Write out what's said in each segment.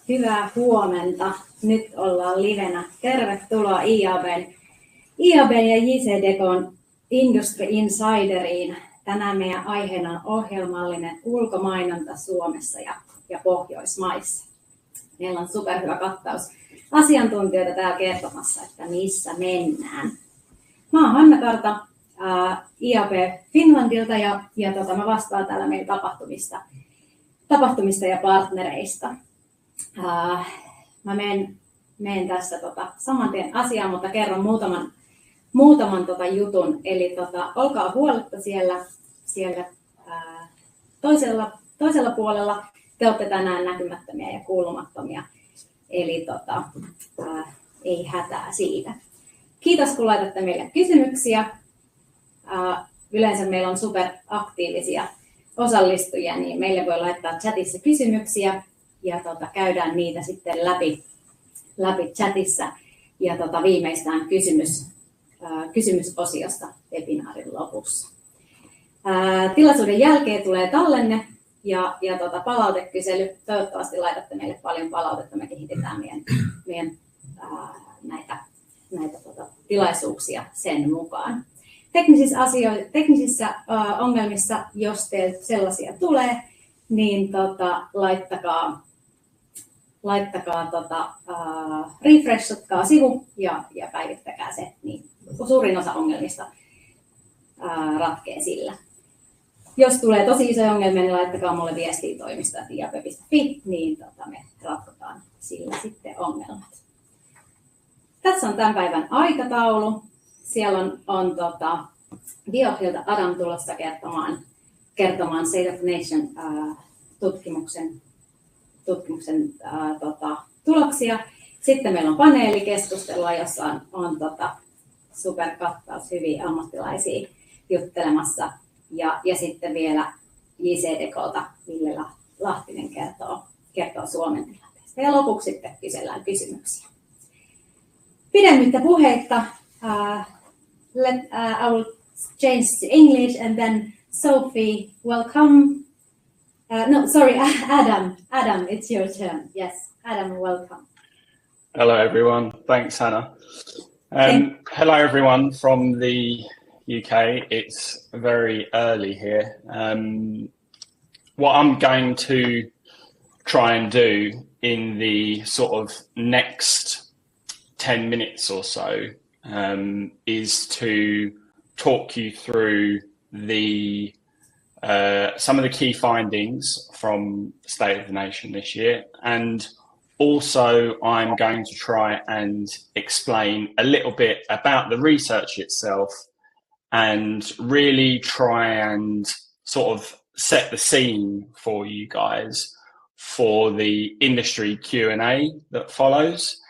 Hyvää huomenta. Nyt ollaan livenä. Tervetuloa IAB:n ja JCDecauxn Industry Insideriin. Tänään meidän aiheena on ohjelmallinen ulkomainonta Suomessa ja Pohjoismaissa. Meillä on superhyvä kattaus asiantuntijoita täällä kertomassa, että missä mennään. Mä oon Hanna Karta IAB Finlandilta ja mä vastaan täällä meidän tapahtumista ja partnereista. Mä menen tässä saman tien asiaan, mutta kerron muutaman jutun. Eli olkaa huoletta siellä toisella puolella. Te olette tänään näkymättömiä ja kuulumattomia. Eli ei hätää siitä. Kiitos kun laitatte meille kysymyksiä. Yleensä meillä on superaktiivisia osallistujia, niin meille voi laittaa chatissa kysymyksiä ja käydään niitä sitten läpi chatissa ja viimeistään kysymysosiosta webinaarin lopussa. Tilaisuuden jälkeen tulee tallenne ja palautekysely. Toivottavasti laitatte meille paljon palautetta. Me kehitetään meidän näitä tilaisuuksia sen mukaan. Teknisissä ongelmissa, jos teille sellaisia tulee, niin refreshatkaa sivu ja päivittäkää se, niin suurin osa ongelmista ratkee sillä. Jos tulee tosi isoja ongelmia, niin laittakaa mulle viestiä toimisto@iab.fi, niin me ratkotaan sillä sitten ongelmat. Tässä on tämän päivän aikataulu. Siellä on VIOOHilta Adam tulossa kertomaan State of Nation tutkimuksen tuloksia. Sitten meillä on paneelikeskustelua, jossa on superkattaus, hyviä ammattilaisia juttelemassa. Ja sitten vielä JCDecauxlta Ville Lahtinen kertoo Suomen tilanteesta. Ja lopuksi sitten kysellään kysymyksiä. Pidemmittä puheitta. I will change to English and then Sophie, welcome. Adam, it's your turn. Yes, Adam, welcome. Hello everyone, thanks Hannah. Hello everyone from the UK, it's very early here. What I'm going to try and do in the sort of next 10 minutes or so is to talk you through some of the key findings from State of the Nation this year, and also I'm going to try and explain a little bit about the research itself and really try and sort of set the scene for you guys for the industry Q&A that follows.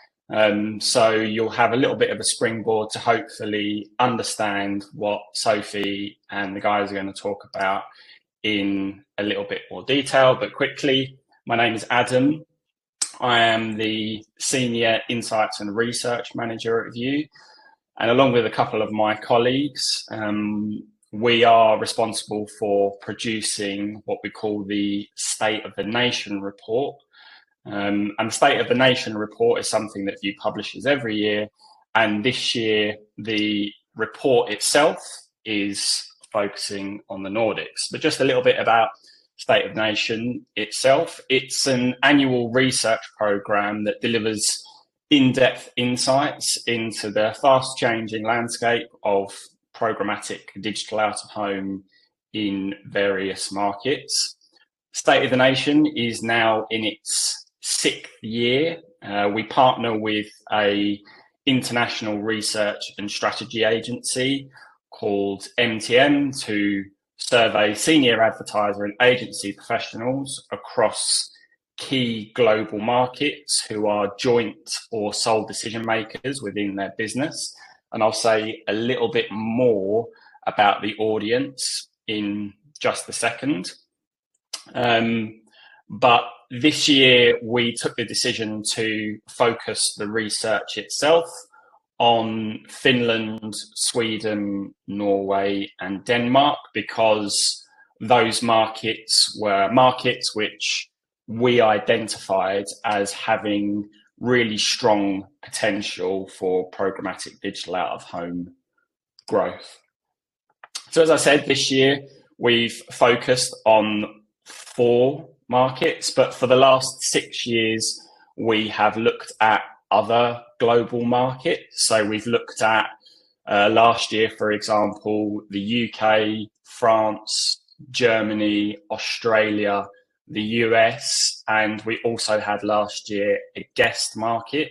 So you'll have a little bit of a springboard to hopefully understand what Sophie and the guys are going to talk about in a little bit more detail. But quickly, my name is Adam. I am the Senior Insights and Research Manager at VIOOH, and along with a couple of my colleagues, we are responsible for producing what we call the State of the Nation report. And the State of the Nation report is something that VIOOH publishes every year, and this year the report itself is focusing on the Nordics. But just a little bit about State of the Nation itself. It's an annual research program that delivers in-depth insights into the fast-changing landscape of programmatic digital out-of-home in various markets. State of the Nation is now in its 6th year. We partner with an international research and strategy agency called MTM to survey senior advertiser and agency professionals across key global markets who are joint or sole decision makers within their business. And I'll say a little bit more about the audience in just a second. But this year we took the decision to focus the research itself on Finland, Sweden, Norway and Denmark, because those markets were markets which we identified as having really strong potential for programmatic digital out of home growth. So as I said, this year we've focused on 4 markets, but for the last 6 years we have looked at other global markets. So we've looked at last year, for example, the UK, France, Germany, Australia, the US, and we also had last year a guest market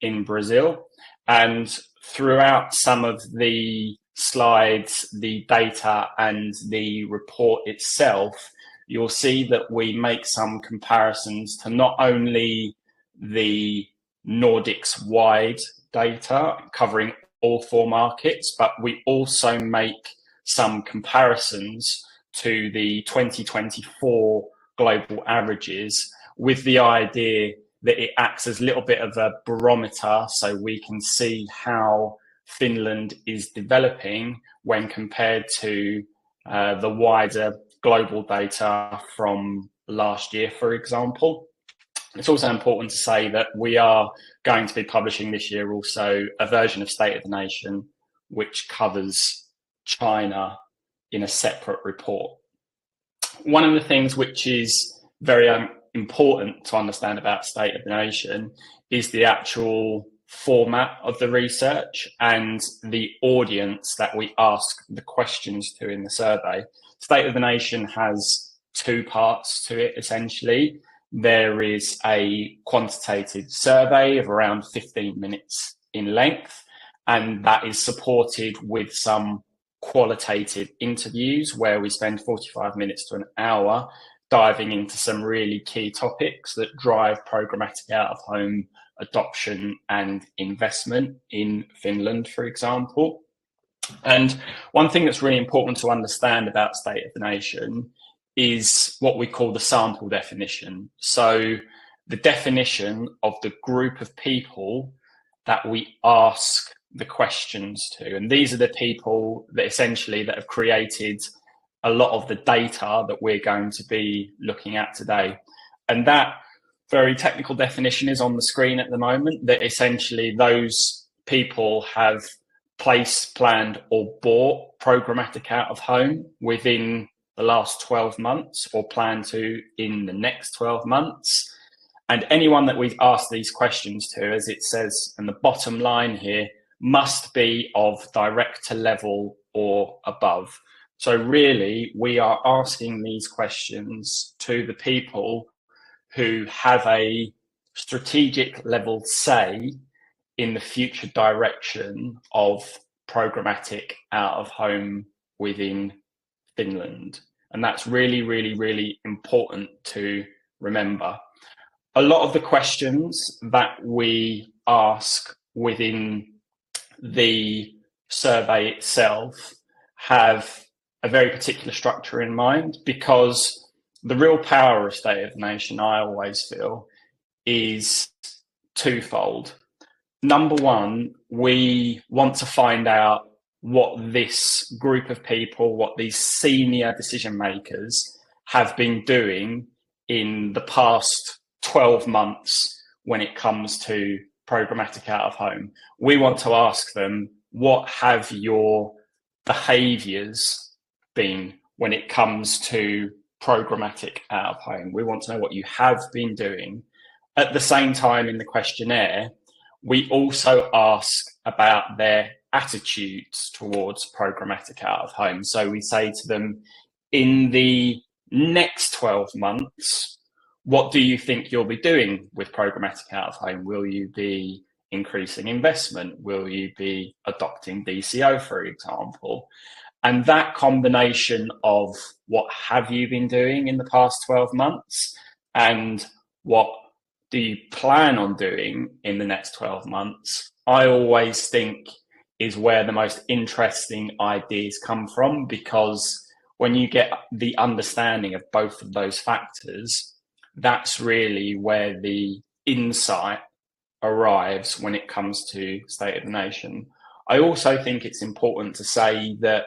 in Brazil. And throughout some of the slides, the data and the report itself, you'll see that we make some comparisons to not only the Nordics wide data covering all 4 markets, but we also make some comparisons to the 2024 global averages, with the idea that it acts as a little bit of a barometer, so we can see how Finland is developing when compared to the wider global data from last year, for example. It's also important to say that we are going to be publishing this year also a version of State of the Nation, which covers China in a separate report. One of the things which is very important to understand about State of the Nation is the actual format of the research and the audience that we ask the questions to in the survey. State of the Nation has 2 parts to it, essentially. There is a quantitative survey of around 15 minutes in length, and that is supported with some qualitative interviews where we spend 45 minutes to an hour diving into some really key topics that drive programmatic out of home adoption and investment in Finland, for example. And one thing that's really important to understand about State of the Nation is what we call the sample definition. So the definition of the group of people that we ask the questions to. And these are the people that essentially that have created a lot of the data that we're going to be looking at today. And that very technical definition is on the screen at the moment, that essentially those people have placed, planned or bought programmatic out of home within the last 12 months or plan to in the next 12 months. And anyone that we've asked these questions to, as it says in the bottom line here, must be of director level or above. So really, we are asking these questions to the people who have a strategic level say in the future direction of programmatic out of home within Finland. And that's really, really, really important to remember. A lot of the questions that we ask within the survey itself have a very particular structure in mind, because the real power of State of the Nation, I always feel, is twofold. Number one, we want to find out what this group of people, what these senior decision makers have been doing in the past 12 months when it comes to programmatic out of home. We want to ask them, what have your behaviours been when it comes to programmatic out of home? We want to know what you have been doing. At the same time, in the questionnaire, we also ask about their attitudes towards programmatic out of home. So we say to them, in the next 12 months, what do you think you'll be doing with programmatic out of home? Will you be increasing investment? Will you be adopting DCO, for example? And that combination of what have you been doing in the past 12 months and what do you plan on doing in the next 12 months, I always think is where the most interesting ideas come from, because when you get the understanding of both of those factors, that's really where the insight arrives when it comes to State of the Nation. I also think it's important to say that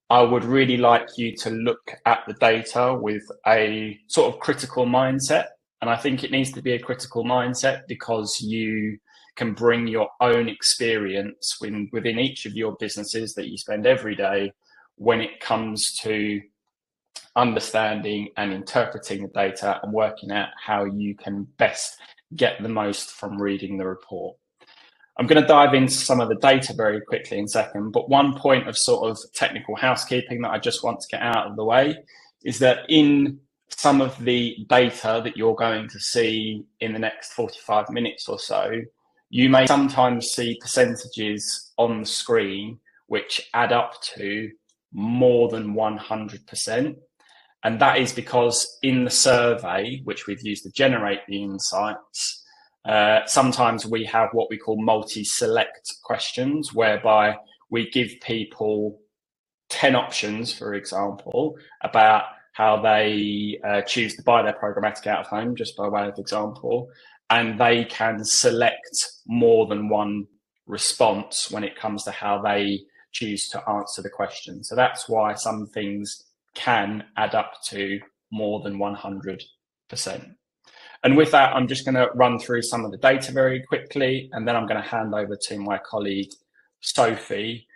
I would really like you to look at the data with a sort of critical mindset, And I think it needs to be a critical mindset, because you can bring your own experience within each of your businesses that you spend every day when it comes to understanding and interpreting the data and working out how you can best get the most from reading the report. I'm going to dive into some of the data very quickly in a second, but one point of sort of technical housekeeping that I just want to get out of the way is that in some of the data that you're going to see in the next 45 minutes or so, you may sometimes see percentages on the screen which add up to more than 100%. And that is because in the survey, which we've used to generate the insights, sometimes we have what we call multi-select questions, whereby we give people 10 options, for example, about how they choose to buy their programmatic out of home, just by way of example, and they can select more than one response when it comes to how they choose to answer the question. So that's why some things can add up to more than 100%. And with that, I'm just going to run through some of the data very quickly, and then I'm going to hand over to my colleague, Sophie,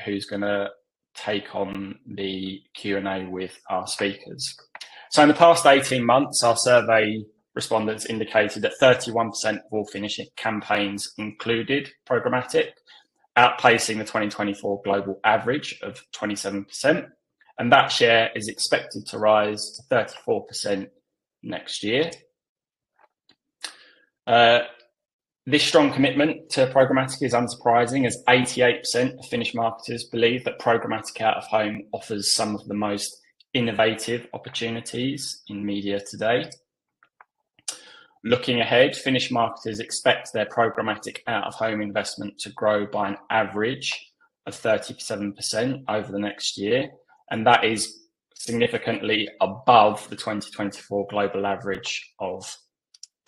who's going to take on the Q&A with our speakers. So in the past 18 months, our survey respondents indicated that 31% of all Finnish campaigns included programmatic, outpacing the 2024 global average of 27%. And that share is expected to rise to 34% next year. This strong commitment to programmatic is unsurprising, as 88% of Finnish marketers believe that programmatic out of home offers some of the most innovative opportunities in media today. Looking ahead, Finnish marketers expect their programmatic out of home investment to grow by an average of 37% over the next year, and that is significantly above the 2024 global average of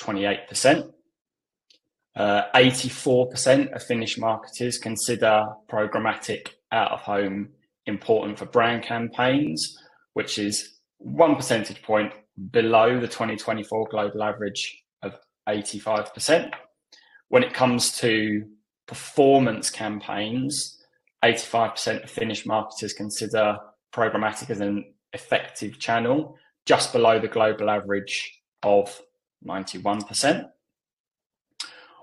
28%. 84% of Finnish marketers consider programmatic out of home important for brand campaigns, which is 1 percentage point below the 2024 global average of 85%. When it comes to performance campaigns, 85% of Finnish marketers consider programmatic as an effective channel, just below the global average of 91%.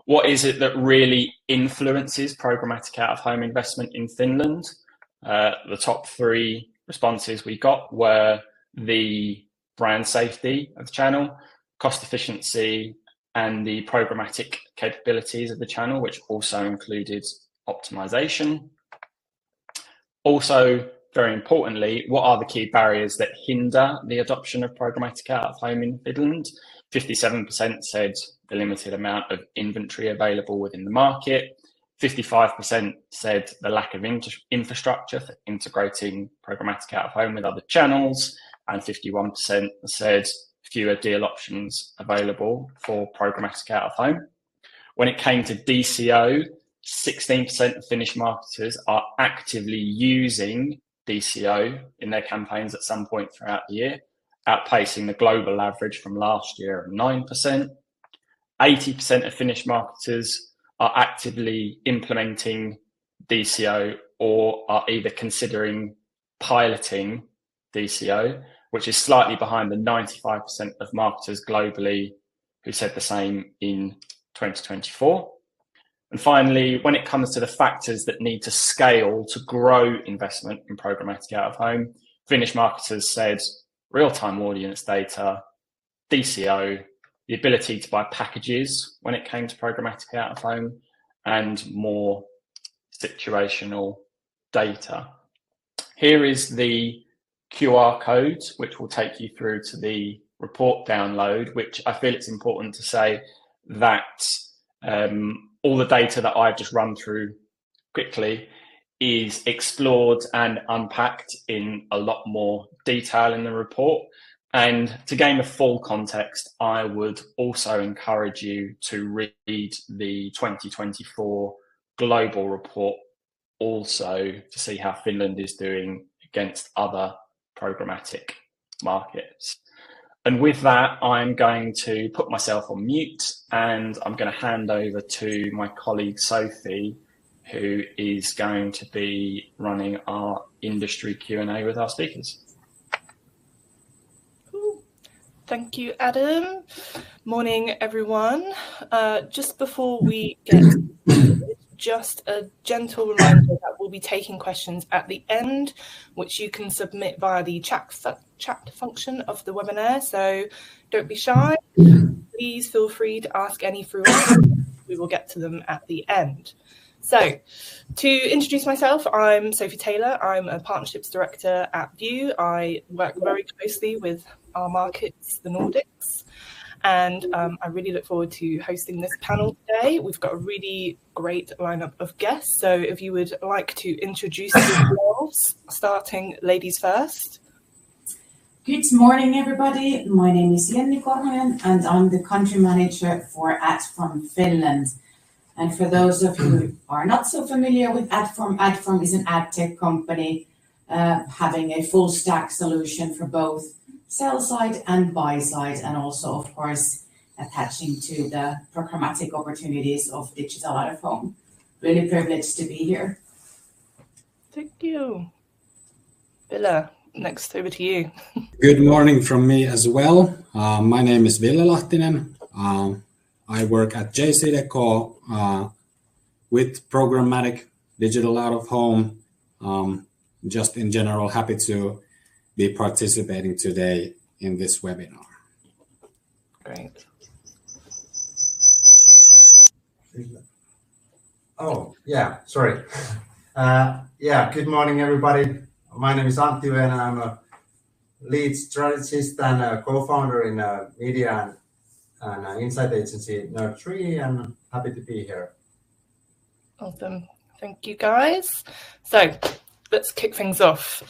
What is it that really influences programmatic out of home investment in Finland? The top 3 responses we got were the brand safety of the channel, cost efficiency, and the programmatic capabilities of the channel, which also included optimization. Also, very importantly, what are the key barriers that hinder the adoption of programmatic out of home in Finland? 57% said the limited amount of inventory available within the market. 55% said the lack of infrastructure for integrating programmatic out of home with other channels. And 51% said fewer deal options available for programmatic out of home. When it came to DCO, 16% of Finnish marketers are actively using DCO in their campaigns at some point throughout the year, outpacing the global average from last year of 9%. 80% of Finnish marketers are actively implementing DCO or are either considering piloting DCO, which is slightly behind the 95% of marketers globally who said the same in 2024. And finally, when it comes to the factors that need to scale to grow investment in programmatic out of home, Finnish marketers said real-time audience data, DCO, the ability to buy packages when it came to programmatic out of home, and more situational data. Here is the QR code, which will take you through to the report download, which I feel it's important to say that all the data that I've just run through quickly is explored and unpacked in a lot more detail in the report. And to gain the full context, I would also encourage you to read the 2024 global report also to see how Finland is doing against other programmatic markets. And with that, I'm going to put myself on mute and I'm going to hand over to my colleague Sophie, who is going to be running our industry Q&A with our speakers. Thank you, Adam. Morning, everyone. Just before we get started, just a gentle reminder that we'll be taking questions at the end, which you can submit via the chat function of the webinar. So don't be shy. Please feel free to ask any through us. We will get to them at the end. So to introduce myself, I'm Sophie Taylor. I'm a partnerships director at VIOOH. I work very closely with our markets, the Nordics, and I really look forward to hosting this panel today. We've got a really great lineup of guests. So if you would like to introduce yourselves, starting ladies first. Good morning, everybody. My name is Jenni Korhonen, and I'm the country manager for Adform Finland. And for those of you who are not so familiar with Adform, Adform is an ad tech company having a full stack solution for both sell side and buy side, and also, of course, attaching to the programmatic opportunities of digital out of home. Really privileged to be here. Thank you. Ville, next over to you. Good morning from me as well. My name is Ville Lahtinen. I work at JCDecaux with programmatic digital out of home. Just in general, happy to be participating today in this webinar. Great. Oh, yeah, sorry. Good morning, everybody. My name is Antti and I'm a lead strategist and a co-founder in media and insight agency Nerd3, and happy to be here. Awesome. Thank you, guys. So let's kick things off.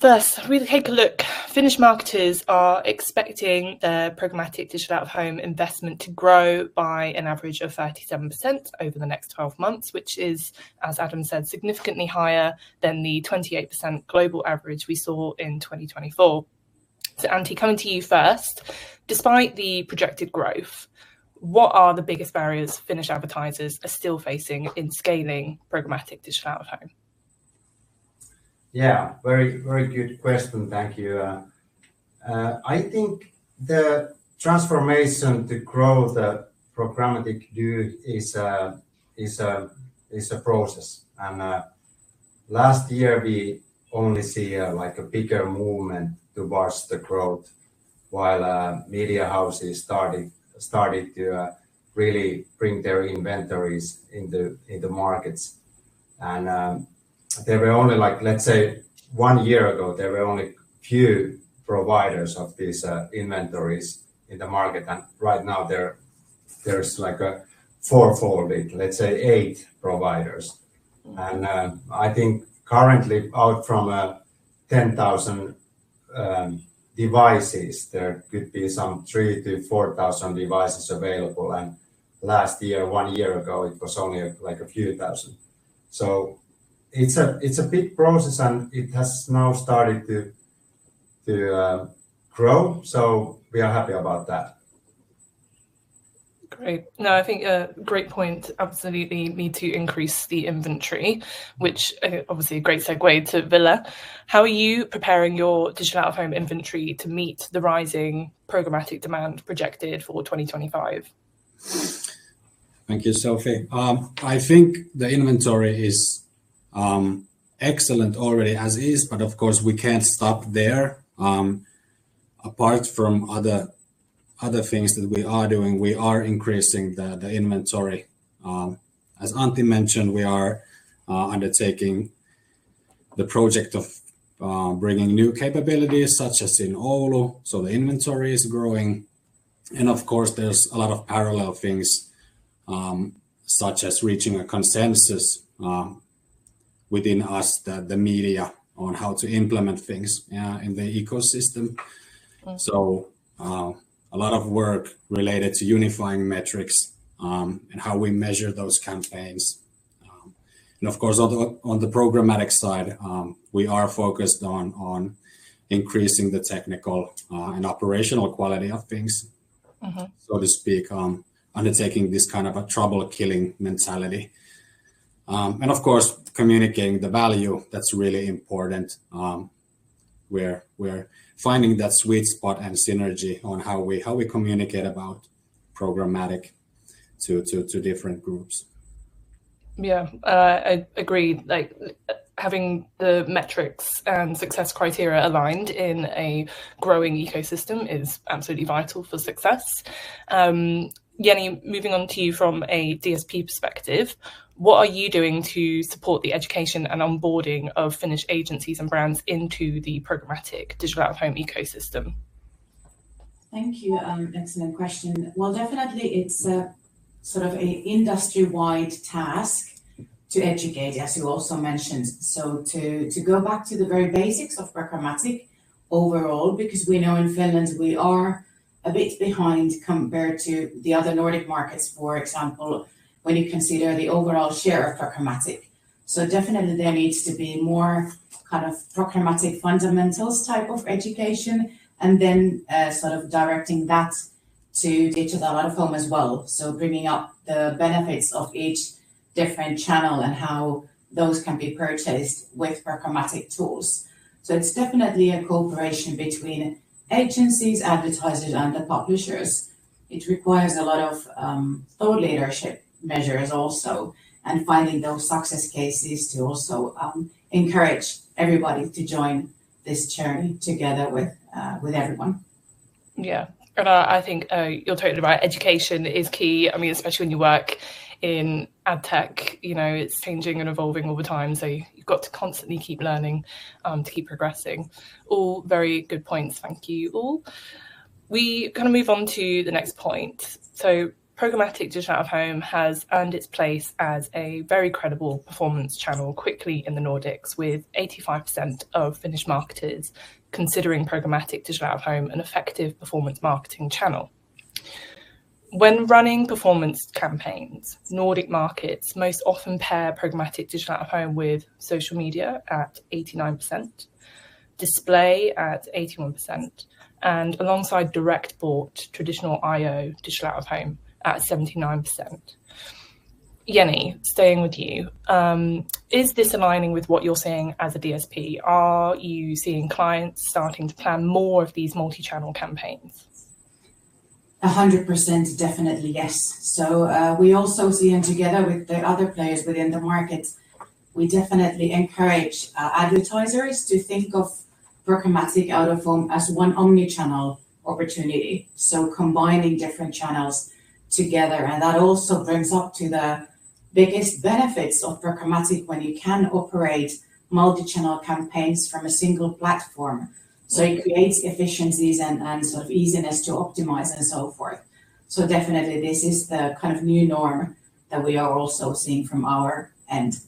First, we take a look. Finnish marketers are expecting their programmatic digital out-of-home investment to grow by an average of 37% over the next 12 months, which is, as Adam said, significantly higher than the 28% global average we saw in 2024. So, Antti, coming to you first. Despite the projected growth, what are the biggest barriers Finnish advertisers are still facing in scaling programmatic digital out-of-home? Yeah, very, very good question. Thank you. I think the transformation to grow the programmatic DOOH is a process. And last year we only see like a bigger movement towards the growth, while media houses started to really bring their inventories in the markets. And there were only, like, let's say 1 year ago, there were only few providers of these inventories in the market, and right now there's like a fourfolded, let's say 8 providers. And I think currently out from 10,000 devices, there could be some 3,000 to 4,000 devices available, and last year, 1 year ago, it was only like a few thousand. So it's a big process, and it has now started to grow. So we are happy about that. Great. No, I think a great point. Absolutely need to increase the inventory, which obviously a great segue to Ville. How are you preparing your digital out-of-home inventory to meet the rising programmatic demand projected for 2025? Thank you, Sophie. I think the inventory is excellent already as is, but of course we can't stop there. Apart from other things that we are doing, we are increasing the inventory. As Antti mentioned, we are undertaking the project of bringing new capabilities, such as in Oulu, so the inventory is growing. And of course, there's a lot of parallel things, such as reaching a consensus within us, the media, on how to implement things in the ecosystem. So a lot of work related to unifying metrics and how we measure those campaigns. And of course, on the programmatic side, we are focused on increasing the technical and operational quality of things, so to speak, undertaking this kind of a trouble-killing mentality. And of course, communicating the value, that's really important. We're finding that sweet spot and synergy on how we communicate about programmatic to different groups. Yeah, I agree. Like having the metrics and success criteria aligned in a growing ecosystem is absolutely vital for success. Jenni, moving on to you from a DSP perspective, what are you doing to support the education and onboarding of Finnish agencies and brands into the programmatic digital out-of-home ecosystem? Thank you. Excellent question. Well, definitely it's a sort of a industry-wide task to educate, as you also mentioned. So to go back to the very basics of programmatic overall, because we know in Finland we are a bit behind compared to the other Nordic markets, for example, when you consider the overall share of programmatic. So definitely there needs to be more kind of programmatic fundamentals type of education, and then sort of directing that to digital out-of-home as well. So bringing up the benefits of each different channel and how those can be purchased with programmatic tools. So it's definitely a cooperation between agencies, advertisers, and the publishers. It requires a lot of thought leadership measures also, and finding those success cases to also encourage everybody to join this journey together with everyone. Yeah, and I think you're totally right. Education is key. I mean, especially when you work in ad tech, you know, it's changing and evolving all the time. So you've got to constantly keep learning to keep progressing. All very good points. Thank you all. We kind of move on to the next point. So programmatic digital out-of-home has earned its place as a very credible performance channel quickly in the Nordics, with 85% of Finnish marketers considering programmatic digital out-of-home an effective performance marketing channel. When running performance campaigns, Nordic markets most often pair programmatic digital out-of-home with social media at 89%, display at 81%, and alongside direct bought traditional IO digital out-of-home at 79%. Jenni, staying with you, is this aligning with what you're seeing as a DSP? Are you seeing clients starting to plan more of these multi-channel campaigns? 100% definitely yes. So we also see, and together with the other players within the market, we definitely encourage advertisers to think of programmatic out-of-home as one omni-channel opportunity. So combining different channels together, and that also brings up to the biggest benefits of programmatic when you can operate multi-channel campaigns from a single platform. So it creates efficiencies and sort of easiness to optimize and so forth. So definitely this is the kind of new norm that we are also seeing from our end.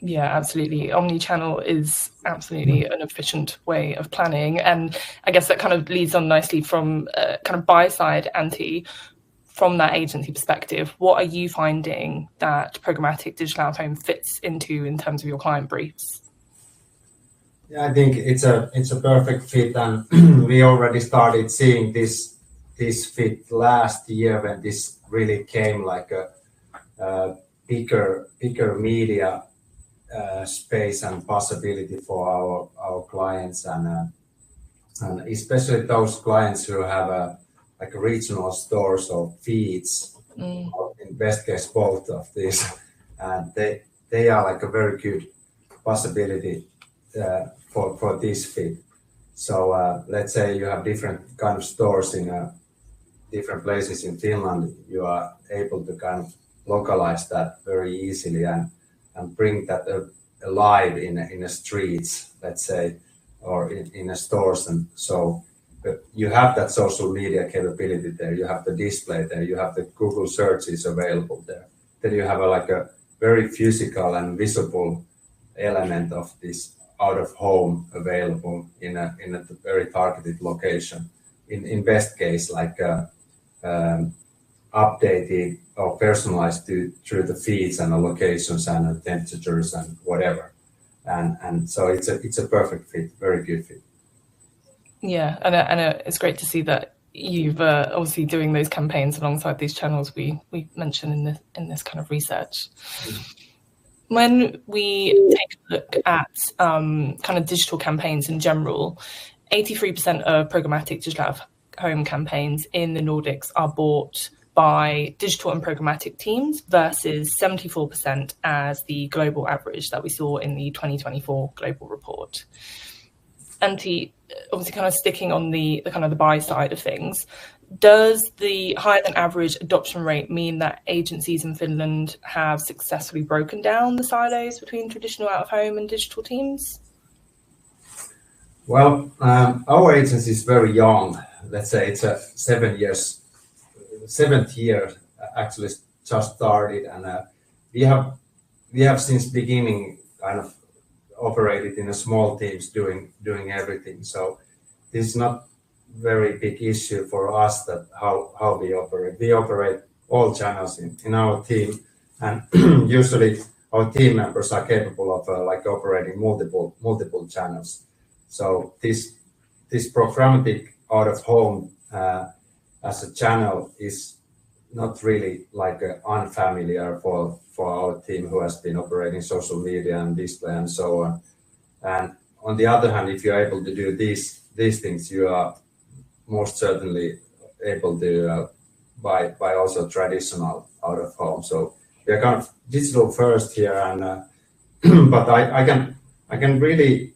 Yeah, absolutely. Omni-channel is absolutely an efficient way of planning. And I guess that kind of leads on nicely from kind of buy side, Antti. From that agency perspective, what are you finding that programmatic digital out-of-home fits into in terms of your client briefs? Yeah, I think it's a perfect fit, and we already started seeing this fit last year when this really came like a bigger media space and possibility for our clients, and especially those clients who have like regional stores or feeds, in best case both of these, and they are like a very good possibility for this fit. So let's say you have different kind of stores in different places in Finland, you are able to kind of localize that very easily and bring that alive in the streets, let's say, or in the stores. And so you have that social media capability there, you have the display there, you have the Google searches available there. Then you have like a very physical and visible element of this out of home available in a very targeted location. In best case, like updated or personalized through the feeds and the locations and the temperatures and whatever. And so it's a perfect fit, very good fit. Yeah, and it's great to see that you've obviously doing those campaigns alongside these channels we mentioned in this kind of research. When we take a look at kind of digital campaigns in general, 83% of programmatic digital out-of-home campaigns in the Nordics are bought by digital and programmatic teams versus 74% as the global average that we saw in the 2024 global report. Antti, obviously kind of sticking on the kind of the buy side of things, does the higher than average adoption rate mean that agencies in Finland have successfully broken down the silos between traditional out-of-home and digital teams? Well, our agency is very young. Let's say it's a 7th year actually just started, and we have since beginning kind of operated in a small teams doing everything. So this is not very big issue for us that how we operate. We operate all channels in our team, and usually our team members are capable of like operating multiple channels. So this programmatic out of home as a channel is not really like unfamiliar for our team who has been operating social media and display and so on. And on the other hand, if you're able to do these things, you are most certainly able to buy also traditional out of home. So we're kind of digital first here, and but I can really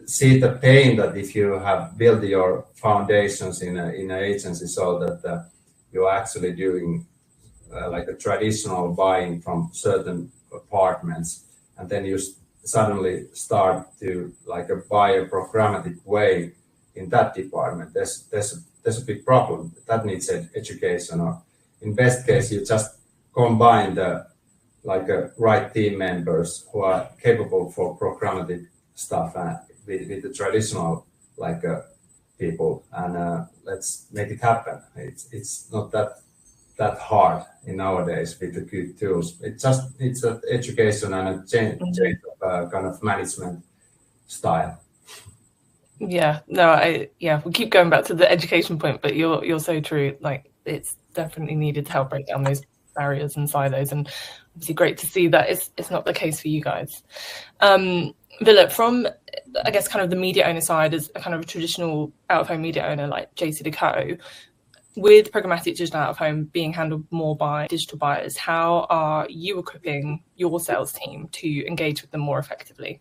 see the pain that if you have built your foundations in an agency so that you're actually doing like a traditional buying from certain apartments, and then you suddenly start to like buy a programmatic way in that department. There's a big problem that needs education, or in best case you just combine the like right team members who are capable for programmatic stuff with the traditional like people, and let's make it happen. It's not that hard in nowadays with the good tools. It's an education and a change of kind of management style. Yeah, no, we keep going back to the education point, but you're so true. Like, it's definitely needed to help break down those barriers and silos, and obviously great to see that it's not the case for you guys. Ville, from I guess kind of the media owner side, as a kind of a traditional out-of-home media owner like JCDecaux, with programmatic digital out-of-home being handled more by digital buyers, how are you equipping your sales team to engage with them more effectively?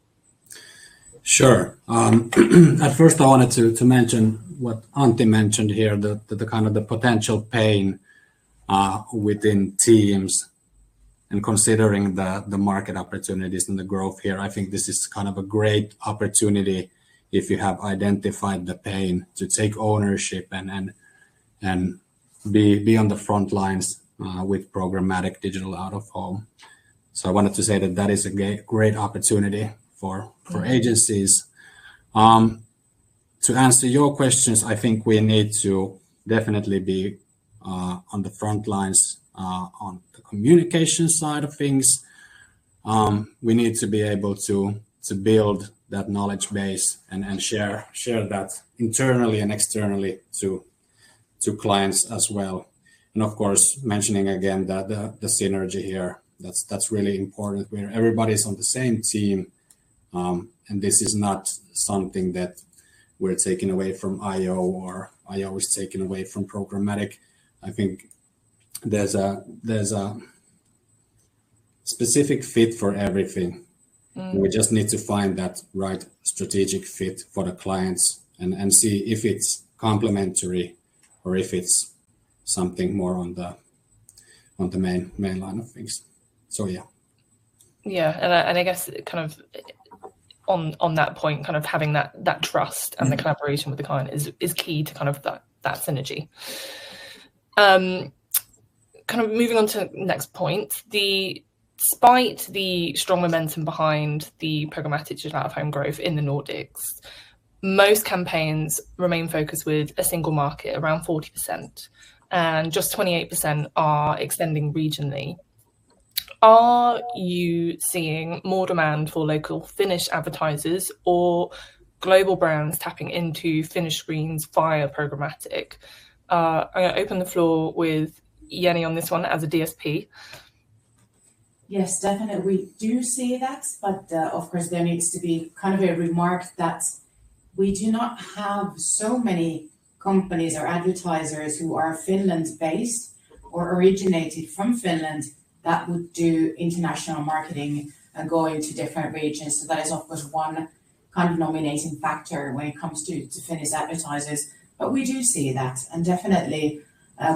Sure. At first, I wanted to mention what Antti mentioned here, the kind of the potential pain within teams, and considering the market opportunities and the growth here. I think this is kind of a great opportunity if you have identified the pain to take ownership and be on the front lines with programmatic digital out of home. So I wanted to say that is a great opportunity for agencies. To answer your questions, I think we need to definitely be on the front lines on the communication side of things. We need to be able to build that knowledge base and share that internally and externally to clients as well. And of course, mentioning again that the synergy here, that's really important, where everybody's on the same team. And this is not something that we're taking away from IO or IO is taken away from programmatic. I think there's a specific fit for everything. We just need to find that right strategic fit for the clients and see if it's complementary or if it's something more on the main line of things. So yeah. Yeah, and I guess kind of on that point, kind of having that trust and the collaboration with the client is key to kind of that synergy. Kind of moving on to the next point, despite the strong momentum behind the programmatic digital out-of-home growth in the Nordics, most campaigns remain focused with a single market, around 40%, and just 28% are extending regionally. Are you seeing more demand for local Finnish advertisers, or global brands tapping into Finnish screens via programmatic. I'm going to open the floor with Jenni on this one as a DSP. Yes, definitely. We do see that, but of course there needs to be kind of a remark that we do not have so many companies or advertisers who are Finland-based or originated from Finland that would do international marketing and go into different regions. So that is of course one kind of nominating factor when it comes to Finnish advertisers. But we do see that, and definitely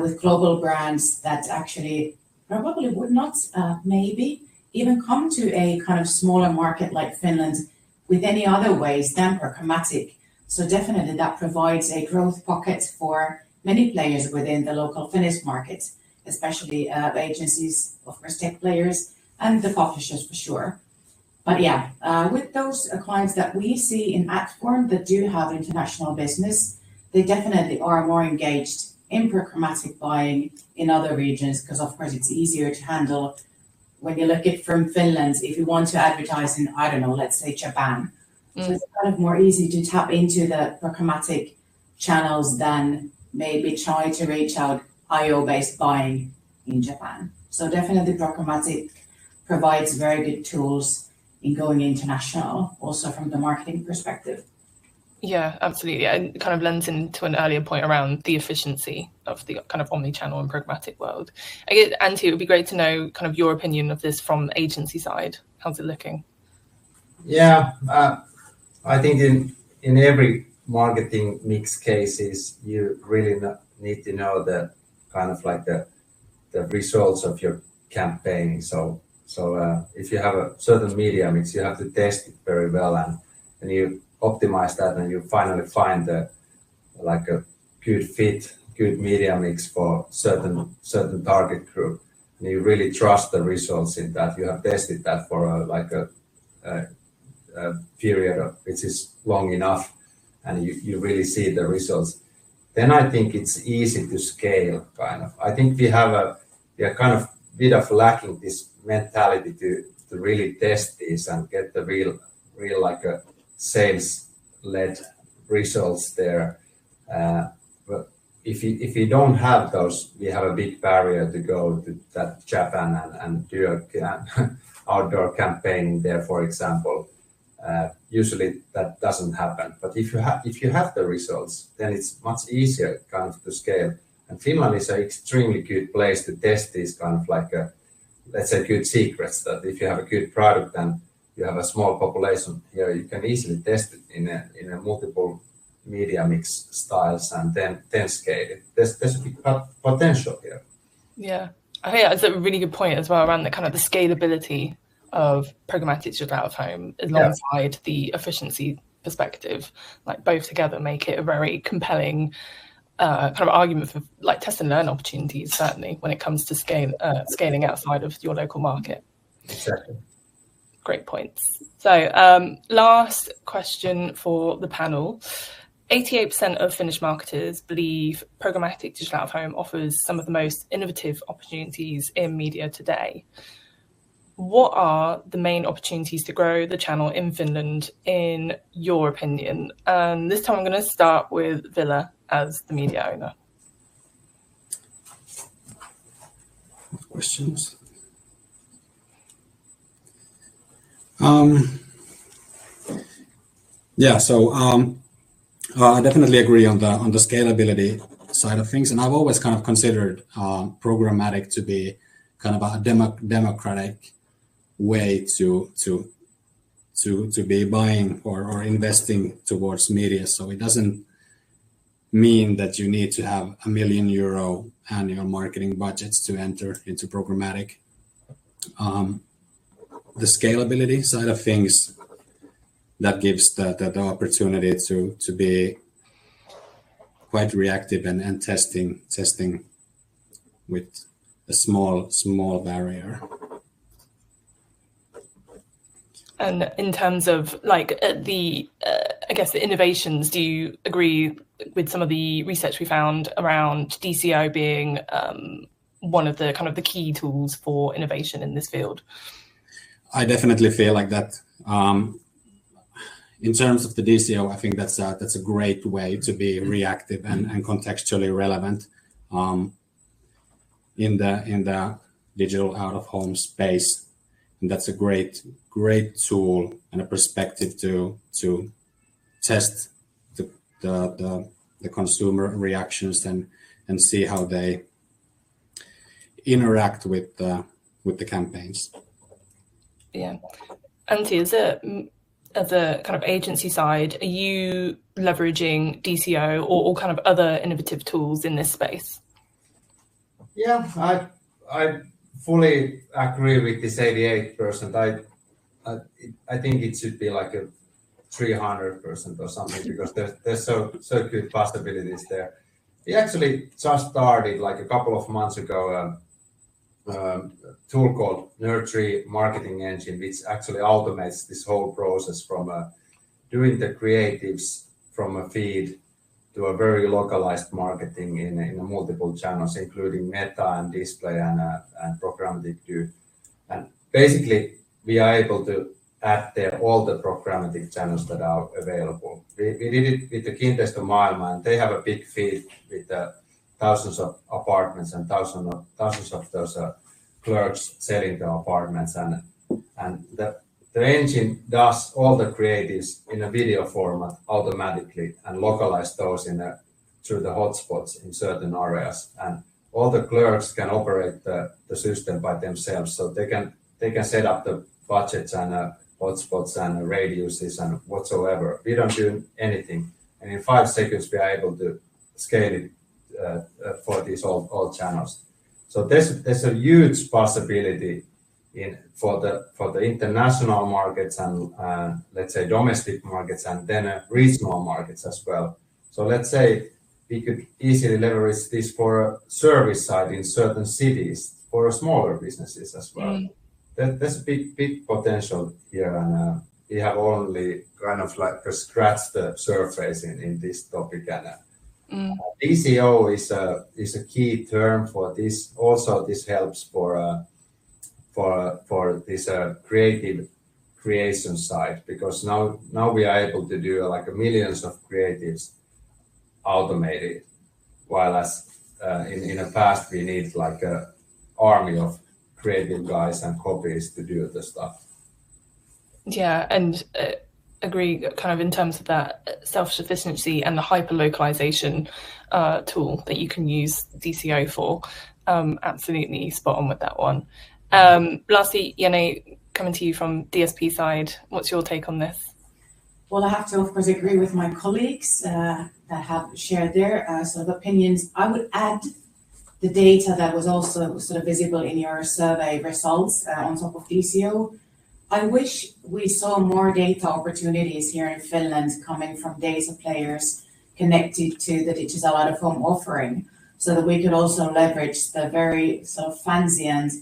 with global brands that actually probably would not maybe even come to a kind of smaller market like Finland with any other ways than programmatic. So definitely that provides a growth pocket for many players within the local Finnish market, especially agencies, of course, tech players, and the publishers for sure. But yeah, with those clients that we see in Adform that do have international business, they definitely are more engaged in programmatic buying in other regions, because of course it's easier to handle when you look at from Finland, if you want to advertise in, I don't know, let's say Japan. So it's kind of more easy to tap into the programmatic channels than maybe try to reach out IO-based buying in Japan. So definitely programmatic provides very good tools in going international, also from the marketing perspective. Yeah, absolutely. And kind of lends into an earlier point around the efficiency of the kind of omni-channel and programmatic world. I guess, Antti, it would be great to know kind of your opinion of this from the agency side. How's it looking? Yeah, I think in every marketing mix cases, you really need to know the kind of like the results of your campaign. So if you have a certain media mix, you have to test it very well, and you optimize that, and you finally find a good fit, good media mix for certain target group, and you really trust the results in that. You have tested that for a period of, which is long enough, and you really see the results. Then I think it's easy to scale. Kind of, I think we are kind of bit of lacking this mentality to really test this and get the real like a sales-led results there. But if you don't have those, we have a big barrier to go to that Japan and do a outdoor campaign there, for example. Usually that doesn't happen. But if you have the results, then it's much easier kind of to scale. And Finland is an extremely good place to test these kind of like let's say good secrets, that if you have a good product and you have a small population here, you can easily test it in a multiple media mix styles and then scale it. There's a big potential here. Yeah, I think that's a really good point as well around the kind of the scalability of programmatic digital out of home alongside the efficiency perspective. Like both together make it a very compelling kind of argument for like test and learn opportunities, certainly when it comes to scaling outside of your local market. Exactly. Great points. So last question for the panel. 88% of Finnish marketers believe programmatic digital out of home offers some of the most innovative opportunities in media today. What are the main opportunities to grow the channel in Finland, in your opinion? And this time I'm going to start with Ville as the media owner. Questions? I definitely agree on the scalability side of things, and I've always kind of considered programmatic to be kind of a democratic way to be buying or investing towards media. So it doesn't mean that you need to have €1 million annual marketing budgets to enter into programmatic. The scalability side of things, that gives the opportunity to be quite reactive and testing with a small barrier. And in terms of like the innovations, do you agree with some of the research we found around DCO being one of the kind of the key tools for innovation in this field? I definitely feel like that. in terms of the DCO, I think that's a great way to be reactive and contextually relevant in the digital out-of-home space. And that's a great tool and a perspective to test the consumer reactions and see how they interact with the campaigns. Yeah. Antti, as a kind of agency side, are you leveraging DCO or kind of other innovative tools in this space? Yeah, I fully agree with this 88%. I think it should be like a 300% or something, because there's so good possibilities there. We actually just started like a couple of months ago a tool called Nurture Marketing Engine, which actually automates this whole process from doing the creatives from a feed to a very localized marketing in multiple channels, including meta and display and programmatic DOOH. And basically, we are able to add there all the programmatic channels that are available. We did it with the Kiinteistö Maailma, and they have a big feed with thousands of apartments and thousands of those clerks selling the apartments, and the engine does all the creatives in a video format automatically and localize those through the hotspots in certain areas. And all the clerks can operate the system by themselves, so they can set up the budgets and hotspots and radiuses and whatsoever. We don't do anything, and in 5 seconds we are able to scale it for these all channels. So there's a huge possibility for the international markets and let's say domestic markets, and then regional markets as well. So let's say we could easily leverage this for a service side in certain cities for smaller businesses as well. There's a big potential here, and we have only kind of like scratched the surface in this topic. And DCO is a key term for this. Also, this helps for this creative creation side, because now we are able to do like millions of creatives automated, while in the past we need like an army of creative guys and copies to do the stuff. Yeah, and agree kind of in terms of that self-sufficiency and the hyper-localization tool that you can use DCO for. Absolutely spot on with that one. Lastly, Jenni, coming to you from DSP side, what's your take on this? Well, I have to, of course, agree with my colleagues that have shared their sort of opinions. I would add the data that was also sort of visible in your survey results on top of DCO. I wish we saw more data opportunities here in Finland coming from data players connected to the digital out-of-home offering, so that we could also leverage the very sort of fancy and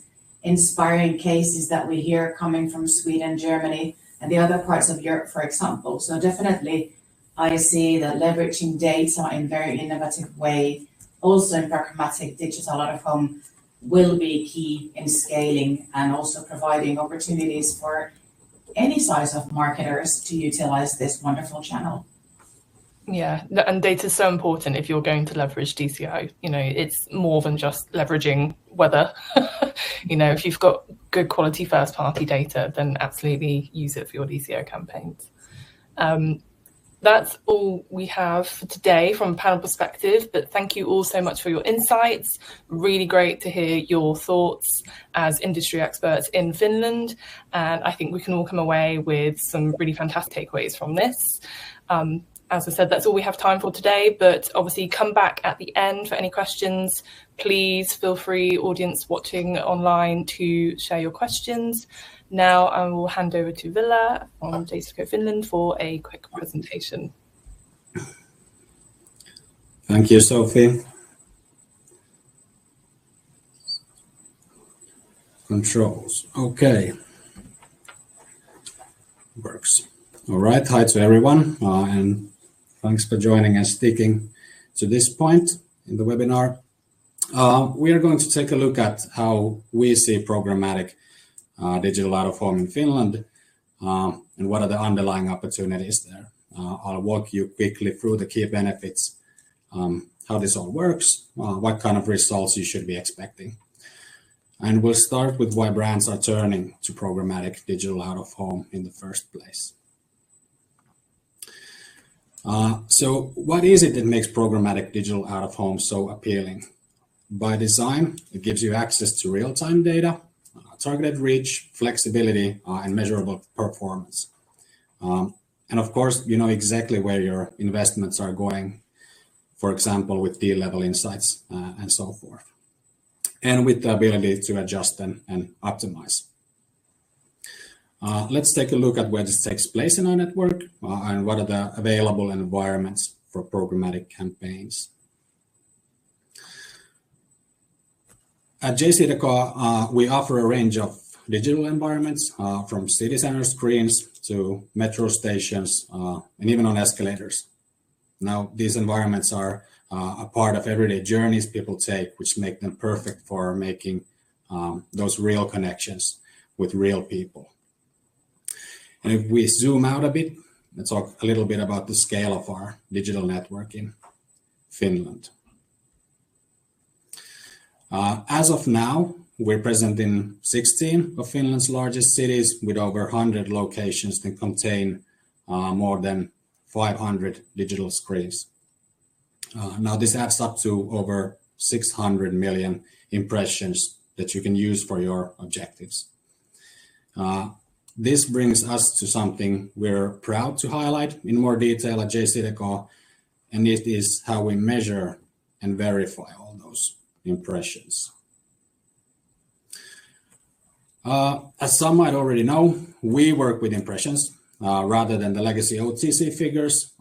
inspiring cases that we hear coming from Sweden, Germany, and the other parts of Europe, for example. So definitely, I see that leveraging data in very innovative way, also in programmatic digital out-of-home, will be key in scaling and also providing opportunities for any size of marketers to utilize this wonderful channel. Yeah, and data is so important if you're going to leverage DCO. You know, it's more than just leveraging weather. You know, if you've got good quality first party data, then absolutely use it for your DCO campaigns. That's all we have for today from a panel perspective, but thank you all so much for your insights. Really great to hear your thoughts as industry experts in Finland. And I think we can all come away with some really fantastic takeaways from this. As I said, that's all we have time for today, but obviously come back at the end for any questions. Please feel free, audience watching online, to share your questions. Now I will hand over to Ville from JCDecaux Finland for a quick presentation. Thank you, Sophie. Controls. Okay. Works. All right. Hi to everyone, and thanks for joining and sticking to this point in the webinar. We are going to take a look at how we see programmatic digital out-of-home in Finland and what are the underlying opportunities there. I'll walk you quickly through the key benefits, how this all works, what kind of results you should be expecting. And we'll start with why brands are turning to programmatic digital out of home in the first place. So what is it that makes programmatic digital out of home so appealing? By design, it gives you access to real-time data, targeted reach, flexibility, and measurable performance. And of course, you know exactly where your investments are going, for example, with deal-level insights and so forth, and with the ability to adjust and optimize. Let's take a look at where this takes place in our network and what are the available environments for programmatic campaigns. At JCDecaux, we offer a range of digital environments from city center screens to metro stations and even on escalators. Now, these environments are a part of everyday journeys people take, which make them perfect for making those real connections with real people. And if we zoom out a bit, let's talk a little bit about the scale of our digital network in Finland. As of now, we're present in 16 of Finland's largest cities with over 100 locations that contain more than 500 digital screens. Now this adds up to over 600 million impressions that you can use for your objectives. This brings us to something we're proud to highlight in more detail at JCDecaux, and it is how we measure and verify all those impressions. As some might already know, we work with impressions rather than the legacy OTC figures.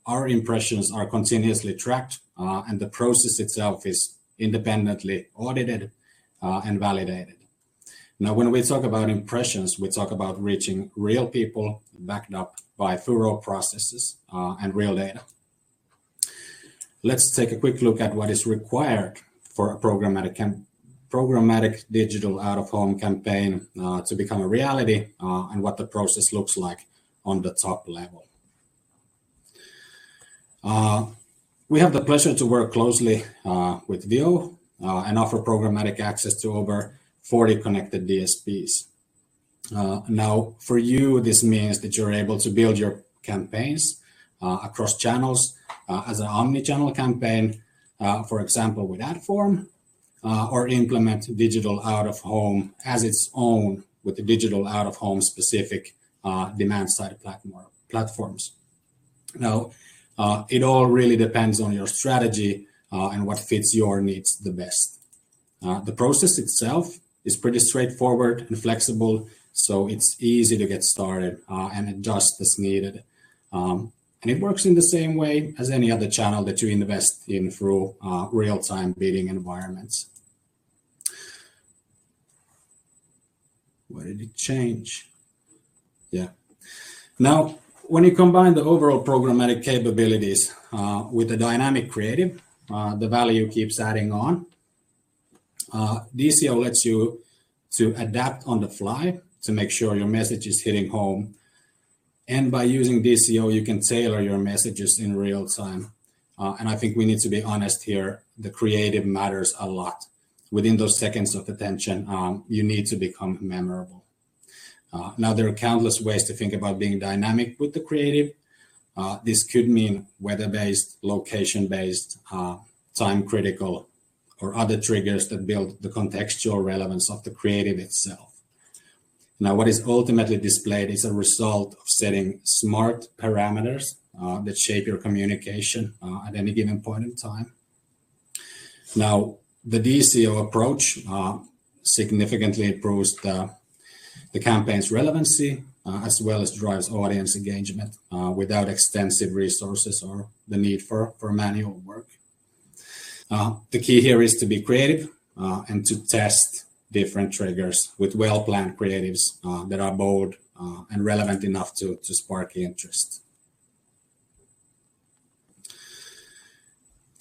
Our impressions are continuously tracked and the process itself is independently audited and validated. Now, when we talk about impressions, we talk about reaching real people backed up by thorough processes and real data. Let's take a quick look at what is required for a programmatic digital out-of-home campaign to become a reality and what the process looks like on the top level. We have the pleasure to work closely with VIOOH and offer programmatic access to over 40 connected DSPs. Now, for you, this means that you're able to build your campaigns across channels as an omni-channel campaign, for example, with Adform, or implement digital out-of-home as its own with the digital out-of-home specific demand-side platforms. Now, it all really depends on your strategy and what fits your needs the best. The process itself is pretty straightforward and flexible, so it's easy to get started and adjust as needed. And it works in the same way as any other channel that you invest in through real-time bidding environments. What did it change? Yeah. Now, when you combine the overall programmatic capabilities with the dynamic creative, the value keeps adding on. DCO lets you to adapt on the fly to make sure your message is hitting home. And by using DCO, you can tailor your messages in real time. And I think we need to be honest here, the creative matters a lot. Within those seconds of attention, you need to become memorable. Now, there are countless ways to think about being dynamic with the creative. This could mean weather-based, location-based, time-critical, or other triggers that build the contextual relevance of the creative itself. Now, what is ultimately displayed is a result of setting smart parameters that shape your communication at any given point in time. Now, the DCO approach significantly improves the campaign's relevancy as well as drives audience engagement without extensive resources or the need for manual work. The key here is to be creative and to test different triggers with well-planned creatives that are bold and relevant enough to spark interest.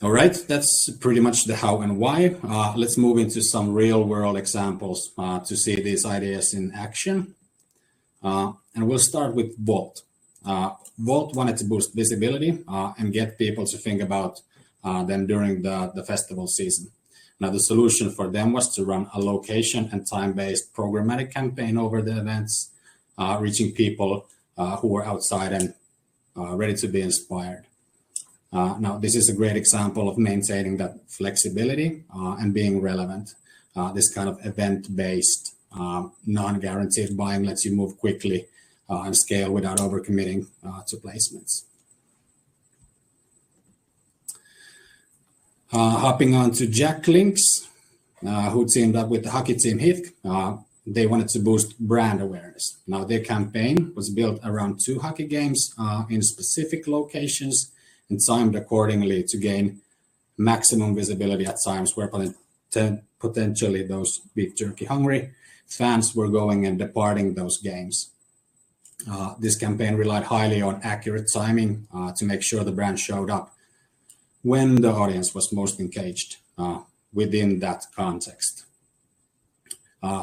All right, that's pretty much the how and why. Let's move into some real-world examples to see these ideas in action. And we'll start with VIOOH. VIOOH wanted to boost visibility and get people to think about them during the festival season. Now, the solution for them was to run a location and time-based programmatic campaign over the events, reaching people who were outside and ready to be inspired. Now, this is a great example of maintaining that flexibility and being relevant. This kind of event-based, non-guaranteed buying lets you move quickly and scale without overcommitting to placements. Hopping on to Jack Links, who teamed up with the hockey team HIFK. They wanted to boost brand awareness. Now, their campaign was built around 2 hockey games in specific locations and timed accordingly to gain maximum visibility at times where potentially those beef jerky hungry fans were going and departing those games. This campaign relied highly on accurate timing to make sure the brand showed up when the audience was most engaged within that context.